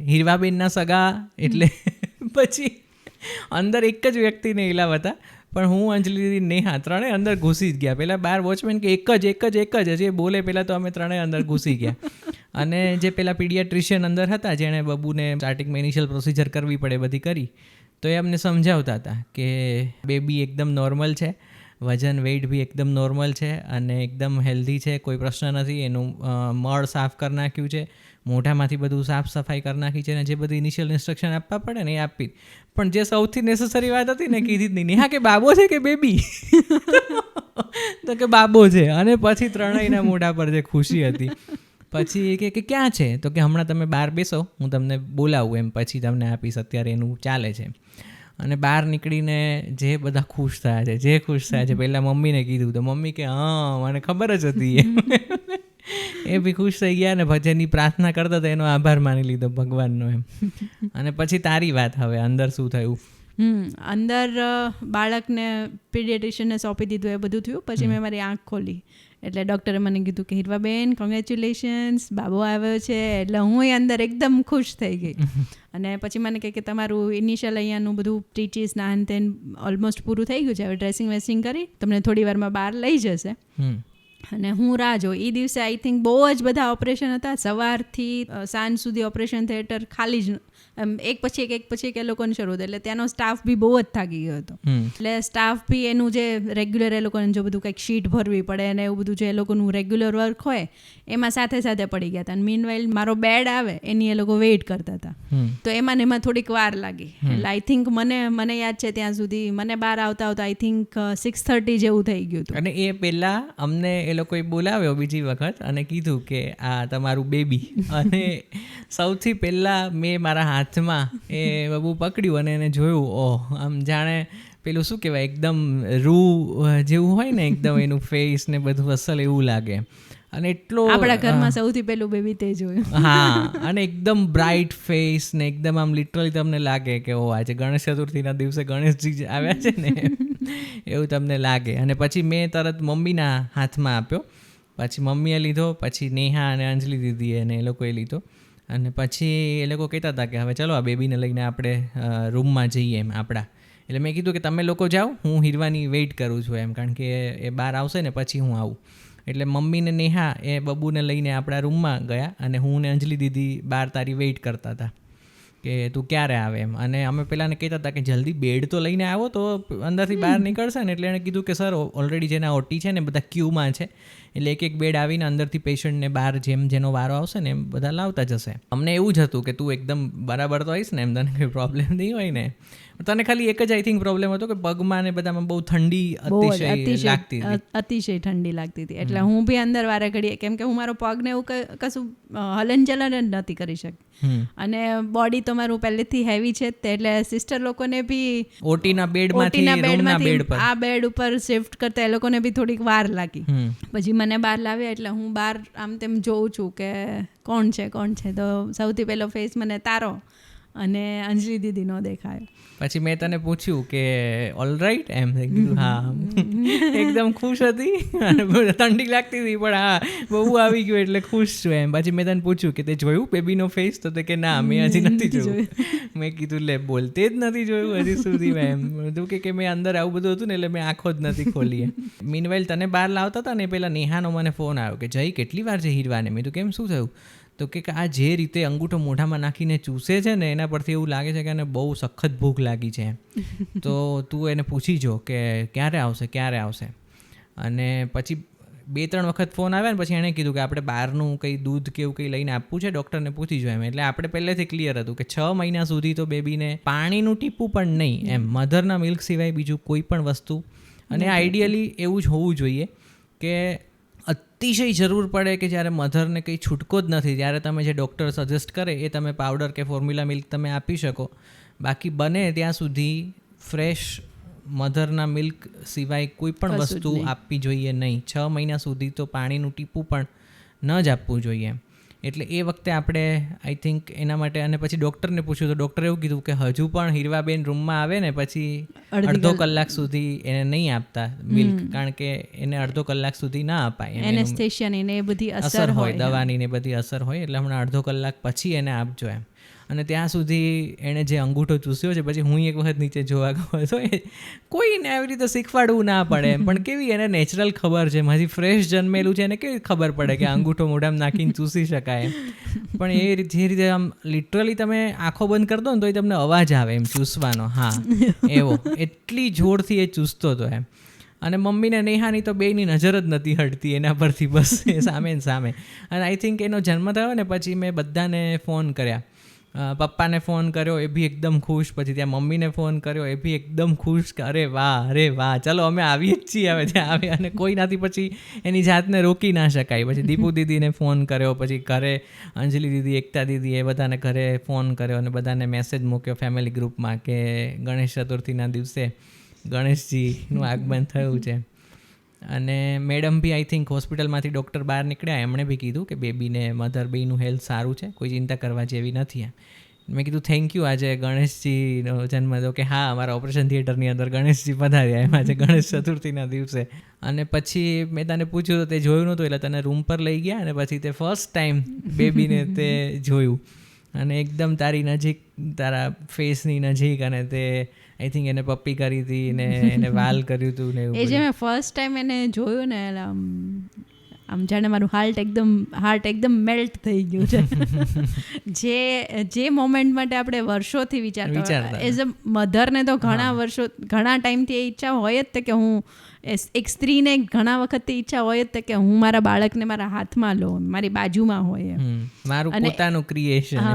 હીરવાબેનના સગા. એટલે પછી અંદર એક જ વ્યક્તિને ઇલાવ હતા, પણ હું, અંજલિ, નેહા ત્રણેય અંદર ઘૂસી જ ગયા. પહેલાં બાર વોચમેન કે એક જ જે બોલે પહેલાં તો અમે ત્રણેય અંદર ઘૂસી ગયા. અને જે પેલા પીડિયાટ્રિશિયન અંદર હતા જેણે બબુને સ્ટાર્ટિંગમાં ઇનિશિયલ પ્રોસિજર કરવી પડે બધી કરી, તો એ અમને સમજાવતા હતા કે બેબી એકદમ નોર્મલ છે, વજન વેઇટ બી એકદમ નોર્મલ છે અને એકદમ હેલ્ધી છે, કોઈ પ્રશ્ન નથી. એનું મળ સાફ કરી નાખ્યું છે, મોઢામાંથી બધું સાફ સફાઈ કરી નાખી છે, અને જે બધી ઇનિશિયલ ઇન્સ્ટ્રક્શન આપવા પડે ને એ આપી. પણ જે સૌથી નેસેસરી વાત હતી ને કીધી જ નહીં. હા કે બાબો છે કે બેબી? તો કે બાબો છે. અને પછી ત્રણેયના મોઢા પર જે ખુશી હતી. પછી કે ક્યાં છે? તો કે હમણાં તમે બહાર બેસો, હું તમને બોલાવું, એમ પછી તમને આપીશ, અત્યારે એનું ચાલે છે. અને બહાર નીકળીને જે બધા ખુશ થયા છે, પહેલાં મમ્મીને કીધું તો મમ્મી કે હા મને ખબર જ હતી. એ બી ખુશ થઈ ગયા ને પછી એની પ્રાર્થના કરતા હતા, એનો આભાર માની લીધો ભગવાનનો એમ. અને પછી તારી વાત, હવે અંદર શું થયું? અંદર બાળકને પીડિયાટ્રિશિયનને સોંપી દીધું, એ બધું થયું. પછી મેં મારી આંખ ખોલી એટલે ડૉક્ટરે મને કીધું કે હીરવાબેન કોંગ્રેચ્યુલેશન્સ, બાબો આવ્યો છે. એટલે હું અંદર એકદમ ખુશ થઈ ગઈ. અને પછી મને કહે કે તમારું ઇનિશિયલ અહીંયાનું બધું ટીચીસ નાન તેન ઓલમોસ્ટ પૂરું થઈ ગયું છે, હવે ડ્રેસિંગ વેસિંગ કરી તમને થોડી વારમાં બહાર લઈ જશે. અને હું રાહ જોઉં. એ દિવસે આઈ થિંક બહુ જ બધા ઓપરેશન હતા, સવારથી સાંજ સુધી ઓપરેશન થિયેટર ખાલી જ, એક પછી એક એ લોકોને શરૂ થયું. એટલે ત્યાંનો સ્ટાફ બી બહુ જ થાકી ગયો હતો. એટલે સ્ટાફ બી એનું જે રેગ્યુલર એ લોકોને જો બધું કંઈક શીટ ભરવી પડે અને એવું બધું જે એ લોકોનું રેગ્યુલર વર્ક હોય એમાં સાથે પડી ગયા હતા. અને મીનવાઇલ મારો બેડ આવે એની એ લોકો વેઇટ કરતા હતા. તો એમાં થોડીક વાર લાગી. એટલે આઈ થિંક મને યાદ છે ત્યાં સુધી મને બહાર આવતા આઈ થિંક 6:30 જેવું થઈ ગયું હતું. અને એ પહેલાં અમને એ લોકોએ બોલાવ્યો બીજી વખત અને કીધું કે આ તમારું બેબી. અને સૌથી પહેલાં મેં મારા હાથમાં એ બબુ પકડ્યું અને એને જોયું. ઓહ, આમ જાણે પેલું શું કહેવાય, એકદમ રૂ જેવું હોય ને, એકદમ એનું ફેસ ને બધું અસલ એવું લાગે. અને એટલો આપણા ઘરમાં સૌથી પહેલું બેબી તે જોયું. હા, અને એકદમ બ્રાઇટ ફેસ ને એકદમ આમ લિટરલી તમને લાગે કે ઓ આજે ગણેશ ચતુર્થીના દિવસે ગણેશજી આવ્યા છે ને એવું તમને લાગે. અને પછી મેં તરત મમ્મીના હાથમાં આપ્યો, પછી મમ્મીએ લીધો, પછી નેહા અને અંજલિ દીદીએ અને એ લોકોએ લીધો. અને પછી એ લોકો કહેતા હતા કે હવે ચલો આ બેબીને લઈને આપણે રૂમમાં જઈએ એમ આપણા. એટલે મેં કીધું કે તમે લોકો જાઓ, હું હીરવાની વેઇટ કરું છું એમ, કારણ કે એ બહાર આવશે ને પછી હું આવું. એટલે મમ્મી ને નેહા એ બબુને લઈને આપણા રૂમમાં ગયા અને હું ને અંજલિ દીદી બહાર તારી વેઇટ કરતા હતા કે તું ક્યારે આવે એમ. અને અમે પેલાને કહેતા હતા કે જલ્દી બેડ તો લઈને આવો તો અંદરથી બહાર નીકળશે ને. એટલે એણે કીધું કે સર ઓલરેડી જેના ઓટી છે ને બધા ક્યુમાં છે, એટલે એક બેડ આવીને અંદરથી પેશન્ટને બહાર જેનો વારો આવશે ને એમ બધા લાવતા જશે. અમને એવું જ હતું કે તું એકદમ બરાબર તો આવીશ ને, એમ તને કંઈ પ્રોબ્લેમ નહીં હોય ને. તને ખાલી એક જ આઈ થિંક પ્રોબ્લેમ હતો કે પગમાં ને બધામાં બહુ ઠંડી અતિશય ઠંડી લાગતી હતી. એટલે હું બી અંદર વારે ઘડીએ, કેમ કે હું મારો પગને એવું કશું હલન ચલન જ નથી કરી શકતી. અને બોડી તો મારું પહેલેથી હેવી છે, એટલે સિસ્ટર લોકોને બી ઓટીના બેડમાંથી આ બેડ ઉપર શિફ્ટ કરતા એ લોકોને બી થોડીક વાર લાગી. પછી મને બહાર લાવ્યા એટલે હું બહાર આમ તેમ જોઉં છું કે કોણ છે. તો સૌથી પહેલો ફેસ મને તારો અને અંજલિ દીદીનો દેખાયો. પછી મેં તને પૂછ્યું કે ઓલરાઈટ એમ થઈ ગયું. હા, એકદમ ખુશ હતી અને ઠંડી લાગતી હતી, પણ હા બહુ આવી ગયું એટલે ખુશ છું એમ. પછી મેં તને પૂછ્યું કે તે જોયું બેબીનો ફેસ? તો કે ના મેં હજી નથી જોયું. મેં કીધું લે બોલતે જ નથી જોયું હજી સુધી એમ. તું કે મેં અંદર આવું બધું હતું ને એટલે મેં આંખો જ નથી ખોલી. મીનવાઇલ તને બહાર લાવતા હતા ને પેલા નેહાનો મને ફોન આવ્યો કે જય કેટલી વાર છે હીરવાને? મેં તો કેમ શું થયું? તો કે આ જે રીતે અંગૂઠો મોઢામાં નાખીને ચૂસે છે ને એના પરથી એવું લાગે છે કે એને બહુ સખત ભૂખ લાગી છે. તો તું એને પૂછી જો કે ક્યારે આવશે. અને પછી 2-3 વખત ફોન આવ્યા ને પછી એણે કીધું કે આપણે બહારનું કંઈ દૂધ કે એવું કંઈ લઈને આપવું છે, ડૉક્ટરને પૂછી જોઈએ એમ. એટલે આપણે પહેલેથી ક્લિયર હતું કે 6 મહિના સુધી તો બેબીને પાણીનું ટીપું પણ નહીં, એમ મધરના મિલ્ક સિવાય બીજું કોઈ પણ વસ્તુ. અને આઈડિયલી એવું જ હોવું જોઈએ કે અતિશય જરૂર પડે કે જ્યારે મધરને કંઈ છૂટકો જ નથી ત્યારે તમે જે ડૉક્ટર સજેસ્ટ કરે એ તમે પાવડર કે ફોર્મ્યુલા મિલ્ક તમે આપી શકો. બાકી બને ત્યાં સુધી ફ્રેશ મધરના મિલ્ક સિવાય કોઈ પણ વસ્તુ આપવી જોઈએ નહીં. 6 મહિના સુધી તો પાણીનું ટીપું પણ ન જ આપવું જોઈએ. એટલે એ વખતે આપણે આઈ થિંક એના માટે, અને પછી ડૉક્ટરને પૂછ્યું તો ડૉક્ટરે એવું કીધું કે હજુ પણ હીરવાબેન રૂમમાં આવે ને પછી અડધો કલાક સુધી એને નહીં આપતા મિલ્ક, કારણ કે એને અડધો કલાક સુધી ના અપાય, એનેસ્થેશિયાની ને એ બધી અસર હોય, દવાની ને બધી અસર હોય, એટલે હમણાં અડધો કલાક પછી એને આપજો એમ. અને ત્યાં સુધી એણે જે અંગૂઠો ચૂસ્યો છે, પછી હું એક વખત નીચે જોવા ગયો તો કોઈને આવી રીતે શીખવાડવું ના પડે એમ, પણ કેવી એને નેચરલ ખબર છે, હજી ફ્રેશ જન્મેલું છે, એને કેવી ખબર પડે કે અંગૂઠો મોઢામાં નાખીને ચૂસી શકાય એમ. પણ એ જે રીતે આમ લિટરલી તમે આંખો બંધ કરી દો ને તો એ તમને અવાજ આવે એમ ચૂસવાનો, હા એવો, એટલી જોરથી એ ચૂસતો હતો એમ. અને મમ્મીને નેહાની તો બેયની નજર જ નથી હટતી એના પરથી, બસ એ સામે ને સામે. અને આઈ થિંક એનો જન્મ થયો ને પછી મેં બધાને ફોન કર્યા, પપ્પાને ફોન કર્યો, એ બી એકદમ ખુશ. પછી ત્યાં મમ્મીને ફોન કર્યો, એ બી એકદમ ખુશ કે અરે વાહ ચલો અમે આવીએ જ છીએ હવે ત્યાં આવે. અને કોઈનાથી પછી એની જાતને રોકી ના શકાય. પછી દીપુ દીદીને ફોન કર્યો, પછી ઘરે અંજલિ દીદી, એકતા દીદી, એ બધાને ઘરે ફોન કર્યો અને બધાને મેસેજ મૂક્યો ફેમિલી ગ્રુપમાં કે ગણેશ ચતુર્થીના દિવસે ગણેશજીનું આગમન થયું છે. અને મેડમ બી આઈ થિંક હોસ્પિટલમાંથી ડૉક્ટર બહાર નીકળ્યા, એમણે બી કીધું કે બેબીને મધર બેયનું હેલ્થ સારું છે, કોઈ ચિંતા કરવા જેવી નથી એમ. મેં કીધું થેન્ક યુ, આજે ગણેશજીનો જન્મ હતો કે હા અમારા ઓપરેશન થિયેટરની અંદર ગણેશજી પધાર્યા એમ આજે ગણેશ ચતુર્થીના દિવસે. અને પછી મેં તને પૂછ્યું તો તે જોયું નહોતું, એટલે તને રૂમ પર લઈ ગયા અને પછી તે ફર્સ્ટ ટાઈમ બેબીને તે જોયું અને એકદમ તારી નજીક, તારા ફેસની નજીક, અને તે આઈ થિંક એને પપ્પી કરી હતી ને એને વાલ કર્યું હતું ને એવું. એ જે મેં ફર્સ્ટ ટાઈમ એને જોયું ને આમ જાણે મારું હાર્ટ એકદમ મેલ્ટ થઈ ગયું છે. જે મોમેન્ટ માટે આપણે વર્ષોથી વિચારતા એઝ અ મધરને તો ઘણા ટાઈમથી એ ઈચ્છા હોય જ કે હું, એક સ્ત્રીને ઘણા વખતથી ઈચ્છા હોય જ કે હું મારા બાળકને મારા હાથમાં લઉં, મારી બાજુમાં હોય, મારું પોતાનું ક્રિએશન.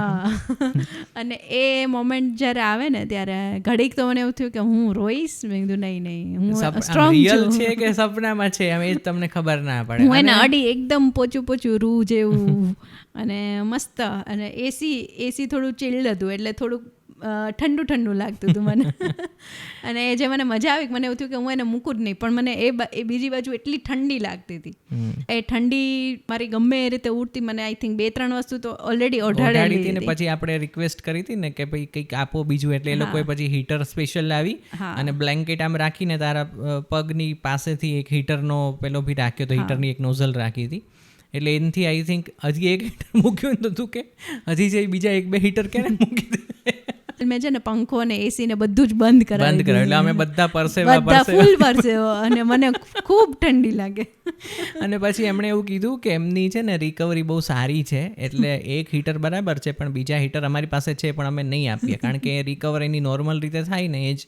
અને એ મોમેન્ટ જ્યારે આવે ને ત્યારે ઘડીક તો મને એવું થયું કે હું રોઈશ. મેં કીધું નહીં હું સ્ટ્રોંગ છું છે કે સપનામાં છે એ તમને ખબર ના પડે. હું એને અડી એકદમ પોચું રૂ જેવું અને મસ્ત, અને એસી થોડું ચીલ્ડ હતું એટલે થોડુંક ઠંડુ લાગતું હતું મને. અને જે મને મજા આવી, મને એવું થયું કે હું એને મૂકું જ નહીં, પણ મને એ બીજી બાજુ એટલી ઠંડી લાગતી હતી. એ ઠંડી મારી ગમે એ રીતે ઉડતી. મને આઈ થિંક 2-3 વસ્તુ તો ઓલરેડી ઓઢાડેલી હતી. ને પછી આપણે રિક્વેસ્ટ કરી હતી ને કે ભાઈ કંઈક આપો બીજું, એટલે એ લોકોએ પછી હીટર સ્પેશિયલ લાવી અને બ્લેન્કેટ આમ રાખીને તારા પગની પાસેથી એક હીટરનો પેલો બી રાખ્યો તો હીટરની એક નોઝલ રાખી હતી. એટલે એનાથી આઈ થિંક હજી એક હીટર મૂક્યું ને તો કે હજી જે બીજા 1-2 હીટર ક્યારે મૂકી દે. મેં છે ને પંખો ને એસી ને બધું જ બંધ કરાવ્યું. એટલે અમે બધા ફૂલ પરસેવો અને મને ખૂબ ઠંડી લાગે. અને પછી એમણે એવું કીધું કે એમની છે ને રિકવરી બહુ સારી છે, એટલે એક હીટર બરાબર છે પણ બીજા હીટર અમારી પાસે છે પણ અમે નહીં આપીએ, કારણ કે રિકવર એની નોર્મલ રીતે થાય ને એ જ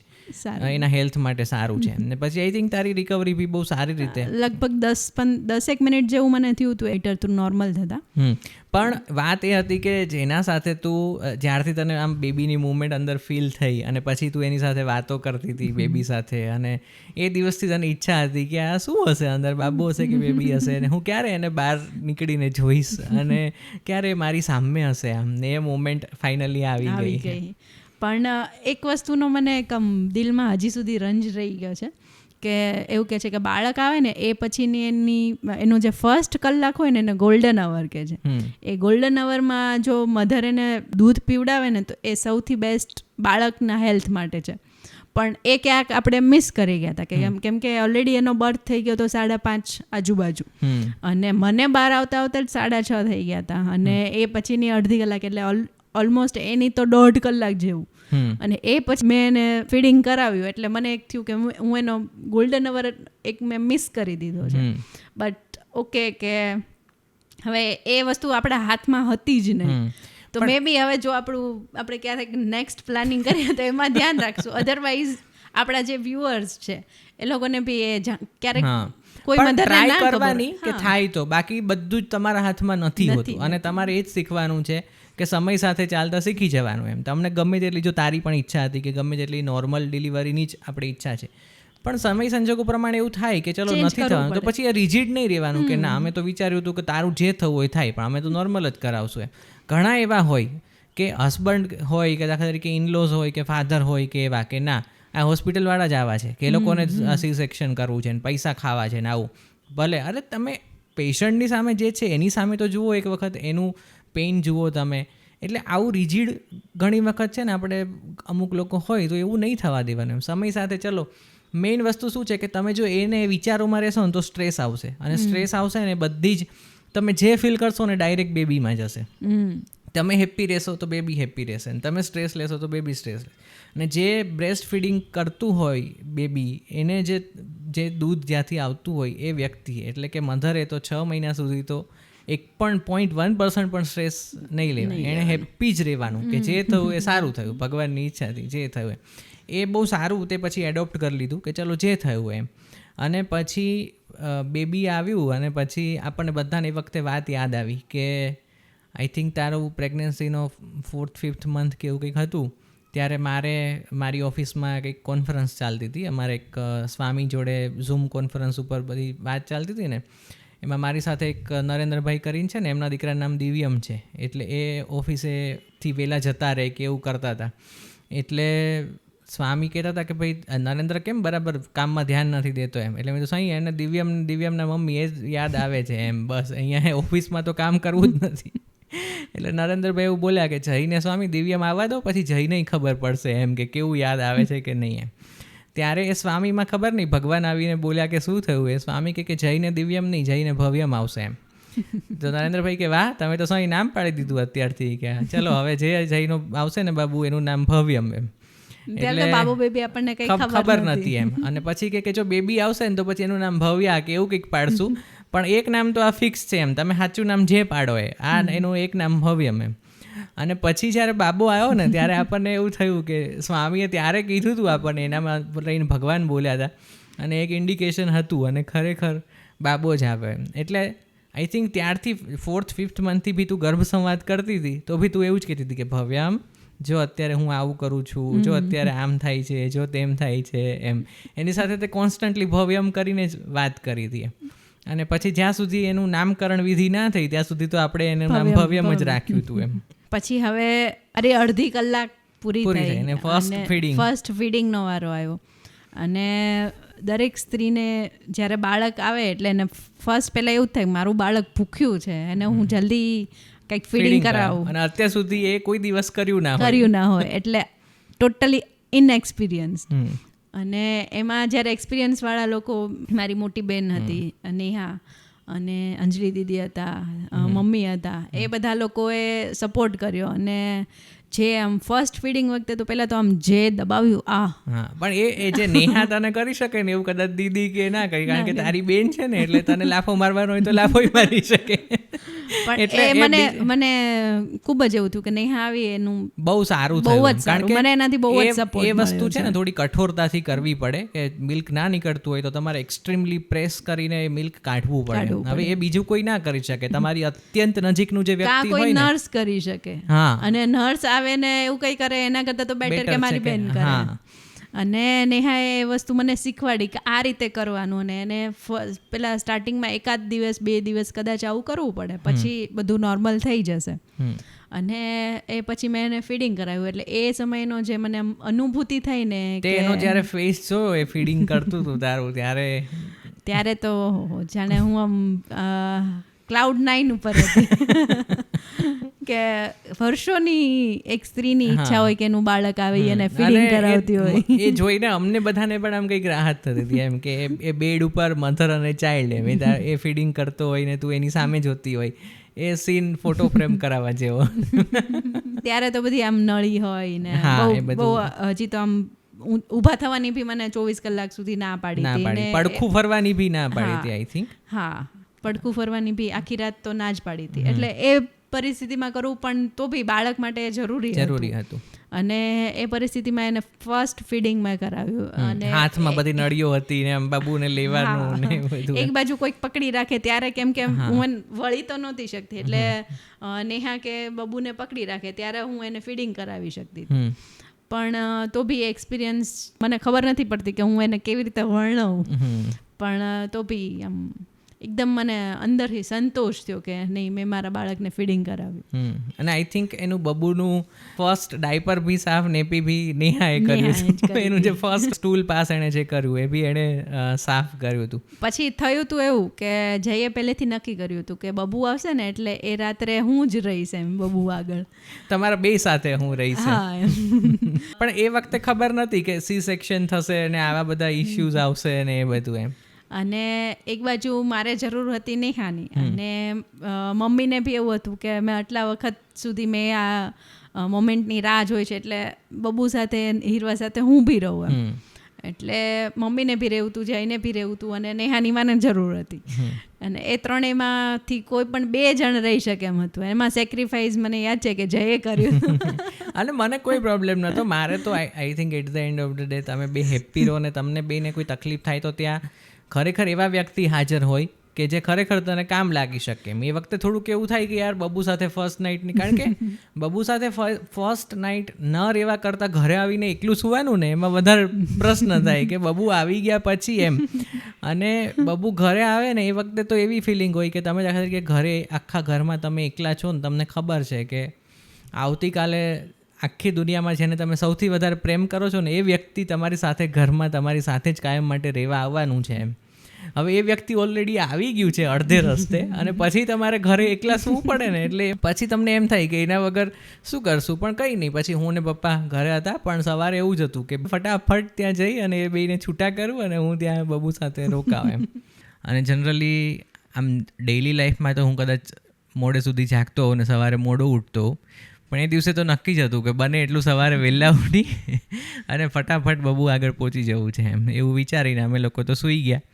એના હેલ્થ માટે સારું છે. અને પછી આઈ થિંક તારી રિકવરી બી બહુ સારી રીતે, લગભગ 10 મિનિટ જેવું મને થયું હતું હીટર તું નોર્મલ થતા. પણ વાત એ હતી કે જેના સાથે તું જ્યારથી તને આમ બેબીની મૂવમેન્ટ અંદર ફીલ થઈ અને પછી તું એની સાથે વાતો કરતી હતી બેબી સાથે, અને એ દિવસથી તને ઈચ્છા હતી કે આ શું હશે, અંદર બાબુ હશે કે બેબી હશે, અને હું ક્યારે એને બહાર નીકળીને જોઈશ અને ક્યારે મારી સામે હશે. આમ એ મોમેન્ટ ફાઇનલી આવી ગઈ. પણ એક વસ્તુનો મને દિલમાં હજી સુધી રંજ રહી ગયો છે કે એવું કહે છે કે બાળક આવે ને એ પછીની એનું જે ફર્સ્ટ કલાક હોય ને એને ગોલ્ડન અવર કહે છે. એ ગોલ્ડન અવરમાં જો મધર એને દૂધ પીવડાવે ને તો એ સૌથી બેસ્ટ બાળકના હેલ્થ માટે છે. પણ એ ક્યાંક આપણે મિસ કરી ગયા હતા કેમ કે ઓલરેડી એનો બર્થ થઈ ગયો તો 5:30 આજુબાજુ, અને મને બહાર આવતા જ 6:30 થઈ ગયા હતા. અને એ પછીની અડધી કલાક એટલે ઓલમોસ્ટ એની તો 1.5 કલાક જેવું. અને એ પછી મેં એને ફીડિંગ કરાવ્યું એટલે મને એક થયું કે હું એનો ગોલ્ડન અવર એક મેં મિસ કરી દીધો છે. બટ ઓકે કે હવે એ વસ્તુ આપણા હાથમાં હતી જ નહીં, તો મે બી હવે જો આપણે ક્યારેક નેક્સ્ટ પ્લાનિંગ કરીએ તો એમાં ધ્યાન રાખશું. અધરવાઇઝ આપણા જે વ્યુઅર્સ છે એ લોકોને બી એ ક્યારેક કોઈ પણ મધરને ટ્રાય ના ખબર કરવાની કે થાય તો, બાકી બધું જ તમારા હાથમાં નથી હોતું. અને તમારે એ જ શીખવાનું છે કે સમય સાથે ચાલતા શીખી જવાનું. એમ તમને ગમે તેટલી, જો તારી પણ ઈચ્છા હતી કે ગમે તેટલી નોર્મલ ડિલિવરીની જ આપણી ઈચ્છા છે, પણ સમય સંજોગો પ્રમાણે એવું થાય કે ચલો નથી થવાનું, તો પછી એ રિજિડ નહીં રહેવાનું કે ના અમે તો વિચાર્યું હતું કે તારું જે થવું હોય થાય, પણ અમે તો નોર્મલ જ કરાવશું. એમ ઘણા એવા હોય કે હસબન્ડ હોય કે દાખલા તરીકે ઇનલોઝ હોય કે ફાધર હોય કે એવા કે ના આ હોસ્પિટલવાળા જ આવા છે કે એ લોકોને સી સેક્શન કરવું છે ને પૈસા ખાવા છે ને આવું. ભલે, અરે તમે પેશન્ટની સામે જે છે એની સામે તો જુઓ એક વખત, એનું પેઇન જુઓ તમે. એટલે આવું રિજિડ ઘણી વખત છે ને આપણે અમુક લોકો હોય તો એવું નહીં થવા દેવાનું. સમય સાથે ચલો, મેઇન વસ્તુ શું છે કે તમે જો એને વિચારોમાં રહેશો ને તો સ્ટ્રેસ આવશે, અને સ્ટ્રેસ આવશે ને બધી જ તમે જે ફીલ કરશો ને ડાયરેક્ટ બેબીમાં જશે. તમે હેપ્પી રહેશો તો બેબી હેપ્પી રહેશે, ને તમે સ્ટ્રેસ લેશો તો બેબી સ્ટ્રેસ લે. અને જે બ્રેસ્ટ ફીડિંગ કરતું હોય બેબી, એને જે દૂધ જ્યાંથી આવતું હોય એ વ્યક્તિ, એટલે કે મધરે તો 6 મહિના સુધી તો 1.1% પણ સ્ટ્રેસ નહીં લેવાય. એણે હેપ્પી જ રહેવાનું કે જે થયું એ સારું થયું, ભગવાનની ઈચ્છાથી જે થયું એ બહુ સારું. તે પછી એડોપ્ટ કરી લીધું કે ચલો જે થયું એમ. અને પછી બેબી આવ્યું અને પછી આપણને બધાને એ વખતે વાત યાદ આવી કે આઈ થિંક તારું પ્રેગ્નન્સીનો 4th-5th મંથ કે એવું કંઈક હતું, ત્યારે મારી ઓફિસમાં કંઈક કોન્ફરન્સ ચાલતી હતી. અમારે એક સ્વામી જોડે ઝૂમ કોન્ફરન્સ ઉપર બધી વાત ચાલતી હતી ને, એમાં મારી સાથે એક નરેન્દ્રભાઈ કરીને છે ને, એમના દીકરાનું નામ દિવ્યમ છે. એટલે એ ઓફિસેથી વહેલા જતા રહે કે એવું કરતા હતા. એટલે સ્વામી કહેતા હતા કે ભાઈ નરેન્દ્ર કેમ બરાબર કામમાં ધ્યાન નથી દેતો એમ. એટલે મેં તો સહી એને દિવ્યમના મમ્મી એ જ યાદ આવે છે એમ, બસ અહીંયા ઓફિસમાં તો કામ કરવું જ નથી. એટલે નરેન્દ્રભાઈ એવું બોલ્યા કે જઈને સ્વામી દિવ્યમ આવવા દો, પછી જઈને ખબર પડશે એમ કે કેવું યાદ આવે છે કે નહીં એમ. ત્યારે એ સ્વામીમાં ખબર નહીં ભગવાન આવીને બોલ્યા કે શું થયું. એ સ્વામી કે જઈને દિવ્યમ નહીં, જઈને ભવ્યમ આવશે એમ. તો નરેન્દ્રભાઈ કે વાહ, તમે તો સ્વામી નામ પાડી દીધું અત્યારથી, કે ચલો હવે જે જઈનો આવશે ને બાબુ એનું નામ ભવ્યમ એમ. એટલે બાબુ બેબી આપણને કઈ ખબર નથી એમ. અને પછી કે જો બેબી આવશે ને તો પછી એનું નામ ભવ્યા કે એવું કંઈક પાડશું, પણ એક નામ તો આ ફિક્સ છે એમ, તમે સાચું નામ જે પાડો એ આ એનું એક નામ ભવ્યમ એમ. અને પછી જ્યારે બાબો આવ્યો ને ત્યારે આપણને એવું થયું કે સ્વામીએ ત્યારે કીધું હતું આપણને, એનામાં લઈને ભગવાન બોલ્યા હતા અને એક ઇન્ડિકેશન હતું, અને ખરેખર બાબો જ આવે એમ. એટલે આઈ થિંક ત્યારથી 4th-5th મંથથી બી તું ગર્ભ સંવાદ કરતી હતી તો બી તું એવું જ કહેતી હતી કે ભવ્યામ જો અત્યારે હું આવું કરું છું, જો અત્યારે આમ થાય છે, જો તેમ થાય છે એમ. એની સાથે તે કોન્સ્ટન્ટલી ભવ્યમ કરીને જ વાત કરી હતી. અને પછી જ્યાં સુધી એનું નામકરણ વિધિ ના થઈ ત્યાં સુધી તો આપણે એનું નામ ભવ્યમ જ રાખ્યું હતું એમ. પછી હવે અડધી કલાક પૂરી થઈ અને ફર્સ્ટ ફીડિંગનો વારો આવ્યો. અને દરેક સ્ત્રીને જ્યારે બાળક આવે એટલે એને ફર્સ્ટ પહેલાં એવું જ થાય મારું બાળક ભૂખ્યું છે અને હું જલ્દી કંઈક ફીડિંગ કરાવું. અને અત્યાર સુધી એ કોઈ દિવસ કર્યું ના હોય એટલે ટોટલી ઇનએક્સપિરિયન્સ. અને એમાં જ્યારે એક્સપિરિયન્સવાળા લોકો, મારી મોટી બહેન હતી નેહા અને અંજલિ દીદી હતા, મમ્મી હતા, એ બધા લોકોએ સપોર્ટ કર્યો. અને જે આમ ફર્સ્ટ ફીડિંગ વખતે તો પહેલાં તો આમ જે દબાવ્યું પણ એ જે નેહા તને કરી શકે ને એવું કદાચ દીદી કે ના કરી, કારણ કે તારી બેન છે ને એટલે તને લાફો મારવાનો હોય તો લાફો મારી શકે. પણ મને ખૂબ જ એવું થયું કે નેહા આવી એનું બહુ સારું થયું, કારણ કે મને એનાથી બહુ જ સપોર્ટ. એ વસ્તુ છે ને થોડી કઠોરતાથી કરવી પડે કે મિલ્ક ના નીકળતું હોય તો તમારે એક્સ્ટ્રીમલી પ્રેસ કરીને મિલ્ક કાઢવું પડે. હવે એ બીજું કોઈ ના કરી શકે, તમારી અત્યંત નજીકનું જે વ્યક્તિ હોય ને, નર્સ કરી શકે. અને નર્સ આવે ને એવું કંઈ કરે એના કરતાં તો બેટર કે મારી બેન કરે. અને નેહાએ એ વસ્તુ મને શીખવાડી કે આ રીતે કરવાનું. અને એને પેલા સ્ટાર્ટિંગમાં 1 દિવસ 2 દિવસ કદાચ આવું કરવું પડે, પછી બધું નોર્મલ થઈ જશે. અને એ પછી મેં એને ફીડિંગ કરાવ્યું. એટલે એ સમયનો જે મને અનુભૂતિ થઈ ને, એનો જ્યારે ફેસ જોયો એ ફીડિંગ કરતું હતું તારું, ત્યારે તો જાણે હું આમ ક્લાઉડ 9 ઉપર હતી. કે વર્ષોની એક સ્ત્રીની ઈચ્છા હોય કે એનું બાળક આવે અને ફીડિંગ કરાવતી હોય. એ જોઈને અમને બધાને પણ આમ કંઈક રાહત થતી હતી એમ કે એ બેડ ઉપર મધર અને ચાઇલ્ડ એમ એ ફીડિંગ કરતો હોય ને તું એની સામે જોતી હોય, એ સીન ફોટો ફ્રેમ કરાવવા જેવો. ત્યારે તો બધી આમ નળી હોય ને બહુ હજી તો આમ ઊભા થવાની બી મને 24 કલાક સુધી ના પાડી હતી. પડખું ફરવાની બી ના પાડી હતી આઈ થિંક. પડખું ફરવાની બી આખી રાત તો ના જ પાડી હતી. એટલે એ પરિસ્થિતિમાં કરવું પણ તો બી બાળક માટે જરૂરી હતું. અને એ પરિસ્થિતિમાં એને ફર્સ્ટ ફીડિંગ મેં કરાવ્યું અને હાથમાં બધી નળીઓ હતી ને આમ બાબુને લેવાનું ને બધું. એક બાજુ કોઈક પકડી રાખે ત્યારે કેમ હું વળી તો નહોતી શકતી, એટલે નેહા કે બબુને પકડી રાખે ત્યારે હું એને ફીડિંગ કરાવી શકતી હતી. પણ તો બી એક્સપિરિયન્સ મને ખબર નથી પડતી કે હું એને કેવી રીતે વર્ણવું, પણ તો બી આમ એકદમ મને અંદરથી સંતોષ થયો કે નહીં, મેં મારા બાળકને ફીડિંગ કરાવ્યું. અને આઈ થિંક એનું બબુનું ફર્સ્ટ ડાયપર બી સાફ નેપી બી નેહાએ કર્યું હતું. એનું જે ફર્સ્ટ સ્ટૂલ પાસ એણે જે કર્યું એ બી એણે સાફ કર્યું હતું. પછી થયું હતું એવું કે જઈએ પહેલેથી નક્કી કર્યું હતું કે બબુ આવશે ને એટલે એ રાત્રે હું જ રહીશ એમ બબુ આગળ, તમારા બે સાથે હું રહીશ. પણ એ વખતે ખબર નથી કે સી સેક્શન થશે અને આવા બધા ઇશ્યુઝ આવશે ને એ બધું એમ. અને એક બાજુ મારે જરૂર હતી નેહાની, અને મમ્મીને બી એવું હતું કે મેં આટલા વખત સુધી મેં આ મોમેન્ટની રાહ જોઈ છે, એટલે બબુ સાથે હીરવા સાથે હું બી રહું એમ. એટલે મમ્મીને બી રહેવું હતું, જઈને બી રહેવું હતું, અને નેહાની માને જરૂર હતી. અને એ ત્રણેયમાંથી કોઈ પણ 2 જણ રહી શકે એમ હતું. એમાં સેક્રિફાઈસ મને યાદ છે કે જયે કર્યું. અને મને કોઈ પ્રોબ્લેમ નહોતો. મારે તો I think at the end of the day તમે બે હેપ્પી રહો ને તમને બેને કોઈ તકલીફ થાય તો ત્યાં ખરેખર એવા વ્યક્તિ હાજર હોય કે જે ખરેખર તને કામ લાગી શકે એમ. એ વખતે થોડુંક એવું થાય કે યાર બબુ સાથે ફર્સ્ટ નાઇટની, કારણ કે બબુ સાથે ફર્સ્ટ નાઇટ ન રહેવા કરતાં ઘરે આવીને એકલું સુવાનું ને એમાં વધારે પ્રશ્ન થાય કે બબુ આવી ગયા પછી એમ. અને બબુ ઘરે આવે ને એ વખતે તો એવી ફિલિંગ હોય કે તમે દાખલા કે ઘરે આખા ઘરમાં તમે એકલા છો ને તમને ખબર છે કે આવતીકાલે આખી દુનિયામાં જેને તમે સૌથી વધારે પ્રેમ કરો છો ને એ વ્યક્તિ તમારી સાથે ઘરમાં તમારી સાથે જ કાયમ માટે રહેવા આવવાનું છે એમ. હવે એ વ્યક્તિ ઓલરેડી આવી ગયું છે અડધે રસ્તે, અને પછી તમારે ઘરે એકલા સૂવું પડે ને, એટલે પછી તમને એમ થાય કે એના વગર શું કરશું. પણ કંઈ નહીં, પછી હું ને પપ્પા ઘરે હતા, પણ સવારે એવું જ હતું કે ફટાફટ ત્યાં જઈ અને એ બેને છૂટા કરું અને હું ત્યાં બબુ સાથે રોકાવ એમ. અને જનરલી આમ ડેઇલી લાઈફમાં તો હું કદાચ મોડે સુધી જાગતો હોઉં ને સવારે મોડું ઉઠતો હોઉં, પણ એ દિવસે તો નક્કી જ હતું કે બને એટલું સવારે વહેલા ઉઠી અને ફટાફટ બબુ આગળ પહોંચી જવું છે એમ. એવું વિચારીને અમે લોકો તો સૂઈ ગયા.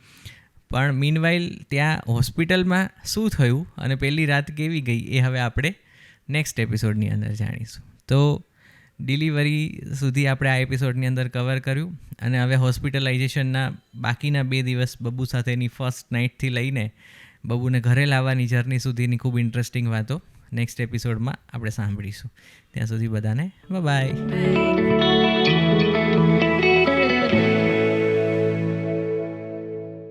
પણ મીનવાઇલ ત્યાં હોસ્પિટલમાં શું થયું અને પહેલી રાત કેવી ગઈ એ હવે આપણે નેક્સ્ટ એપિસોડની અંદર જાણીશું. તો ડિલિવરી સુધી આપણે આ એપિસોડની અંદર કવર કર્યું, અને હવે હોસ્પિટલાઇઝેશનના બાકીના 2 દિવસ બબુ સાથેની ફર્સ્ટ નાઇટથી લઈને બબુને ઘરે લાવવાની જર્ની સુધીની ખૂબ ઇન્ટરેસ્ટિંગ વાતો નેક્સ્ટ એપિસોડમાં આપણે સાંભળીશું. ત્યાં સુધી બધાને બાય.